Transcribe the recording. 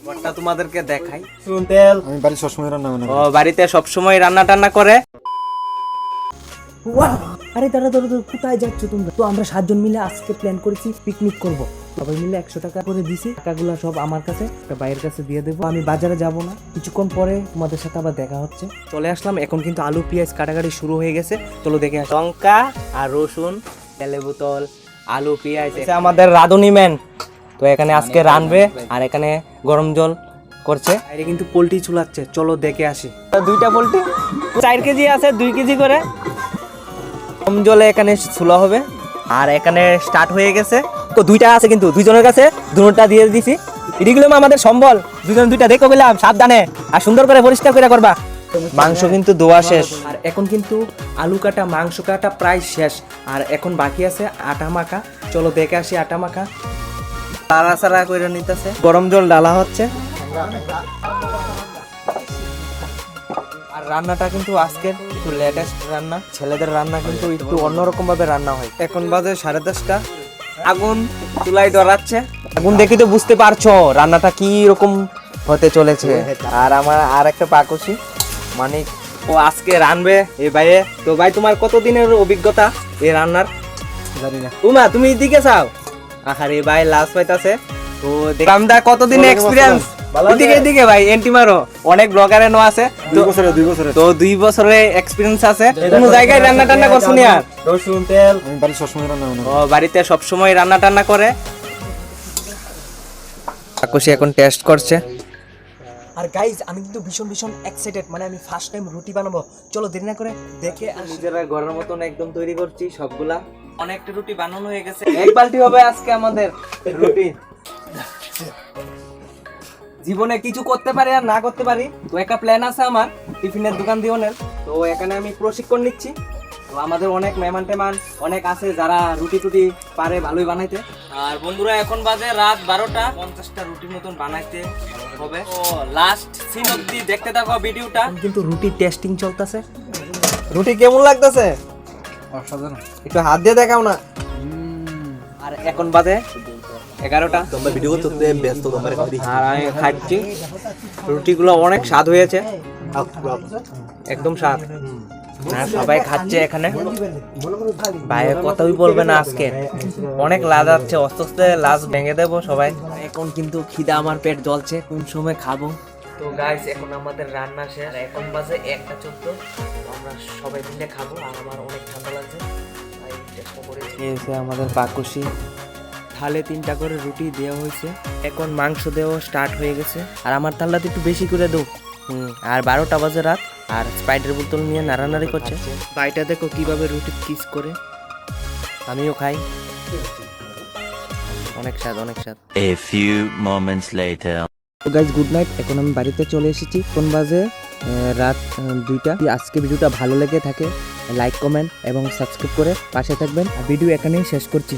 ঘরটা তোমাদেরকে দেখাই। আমি বাড়ি সবসময় রান্না বান্না ও বাড়িতে সবসময় রান্না টান্না করে। আরে দাঁড়া দাঁড়া দাঁড়া, কোথায় যাচ্ছ তোমরা? তো আমরা 7 জন মিলে আজকে প্ল্যান করেছি পিকনিক করব। সবাই মিলে 100 টাকা করে দিছি। টাকাগুলো সব আমার কাছে, একটা ভাইয়ের কাছে দিয়ে দেবো। আমি বাজারে যাব না, কিছুক্ষণ পরে তোমাদের সাথে আবার দেখা হচ্ছে। চলে আসলাম, এখন কিন্তু আলু পেঁয়াজ কাটাকাটি শুরু হয়ে গেছে। চলো দেখে আসি। লঙ্কা আর রসুন, তেলে বোতল, আলু পেঁয়াজ, এটা আমাদের রাঁধুনি ম্যান। তো এখানে আজকে রানবে আর এখানে গরম জল করছে। বাইরে কিন্তু পোল্ট্রি চুলাচ্ছে, চলো দেখে আসি। 2টা পোল্ট্রি 4 কেজি আছে, 2 কেজি করে গরম জলে এখানে চুলা হবে। আর এখানে স্টার্ট হয়ে গেছে। তো 2টা আছে কিন্তু 2 জনের কাছে, দুটোটা দিয়ে দিছি। এগুলো আমাদের সম্বল, 2 জন 2টা দেখো গেলাম সাবধানে, আর সুন্দর করে পরিষ্কার করে করবা। মাংস কিন্তু ধোয়া শেষ। আর এখন কিন্তু আলু কাটা মাংস কাটা প্রায় শেষ, আর এখন বাকি আছে আটা মাখা। চলো দেখে আসি আটা মাখা। তাড়াচাড়া করে নিতেছে, গরম জল ডালা হচ্ছে। আর রান্নাটা কিন্তু আজকের একটু লেটেস্ট রান্না। ছেলেদের রান্না কিন্তু একটু অন্যরকম ভাবে রান্না হয়। এখন বাজে 10:30। আগুন চুলায় ধরাচ্ছে। আগুন দেখি তো বুঝতে পারছো রান্নাটা কি রকম হতে চলেছে। আর আমার আর একটা পাকসি মানে ও আজকে রানবে এই ভাইয়ে। তো ভাই, তোমার কতদিনের অভিজ্ঞতা এই রান্নার? জানি না। তুমি এদিকে চাও। আরে ভাই লাস্ট পাইতাছে। তো দেখলাম দা কতদিনের এক্সপেরিয়েন্স। এদিকে ভাই এন্টি মারো, অনেক ব্লগারে নো আছে। 2 বছরে তো 2 বছরের এক্সপেরিয়েন্স আছে। কোন জায়গায় রান্না টান্না করছো নি? আর রসুন তেল আমি বাড়ি সবসময় রান্না বান্না ও বাড়িতে সব সময় রান্না টান্না করে। আকুশি এখন টেস্ট করছে। আর গাইজ, আমি কিন্তু ভীষণ ভীষণ এক্সাইটেড, মানে আমি ফার্স্ট টাইম রুটি বানাবো। চলো দেরি না করে দেখে আসি। নিজেরা ঘরের মতন একদম তৈরি করছি সবগুলা। অনেকটা রুটি বানানো হয়ে গেছে। 1 বালতি হবে আজকে আমাদের রুটি। জীবনে কিছু করতে পারি আর না করতে পারি, তো একটা প্ল্যান আছে আমার টিফিনের দোকান দিওনের। তো এখানে আমি প্রশিক্ষণ নিচ্ছি। তো আমাদের অনেক মেহমান টেমান অনেক আছে যারা রুটি টুটি পারে ভালোই বানাইতে। আর বন্ধুরা, এখন বাজে রাত 12টা, 50টা রুটির মতন বানাইতে হবে। ও লাস্ট সিন অবধি দেখতে থাকো ভিডিওটা। কিন্তু রুটি টেস্টিং চলতেছে। রুটি কেমন লাগতেছে? অসাধারণ। একটু হাত দিয়ে দেখাও না। আর এখন বাজে 11টা। তোমরা ভিডিও করতে ব্যস্ত, তোমরা আর আমি খাচ্ছি। রুটিগুলো অনেক স্বাদ হয়েছে, একদম স্বাদ। আর সবাই খাচ্ছে এখানে। ভাইয়ের কথাই বলবে না আজকে, অনেক লাজ আছে। আস্তে আস্তে লাজ ভেঙে দেবো সবাই। এখন কিন্তু খিদা, আমার পেট জ্বলছে, কোন সময় খাবো। তো গাইস, এখন আমাদের রান্না শেষ। এখন বাজে 1:14। আমরা সবাই মিলে খাবো। আর আমার অনেক ঠান্ডা লাগছে, তাই চেষ্টা করেছি। এই আমাদের পাকুশি থালে 3টা করে রুটি দেওয়া হয়েছে। এখন মাংস দেওয়া স্টার্ট হয়ে গেছে। আর আমার থালাতে একটু বেশি করে দাও। আর 12টা বাজে রাত। আর স্প্রাইটের বোতল নিয়ে নাড়ানাড়ি করছে। বাইটা দেখো কিভাবে রুটি কিস করে। আমিও খাই, অনেক স্বাদ, অনেক স্বাদ। A few moments later. তো গাইজ, গুড নাইট। এখন আমি বাড়িতে চলে এসেছি। কোন বাজে রাত 2টা। আজকে ভিডিওটা ভালো লেগে থাকে লাইক কমেন্ট এবং সাবস্ক্রাইব করে পাশে থাকবেন। ভিডিও এখানেই শেষ করছি।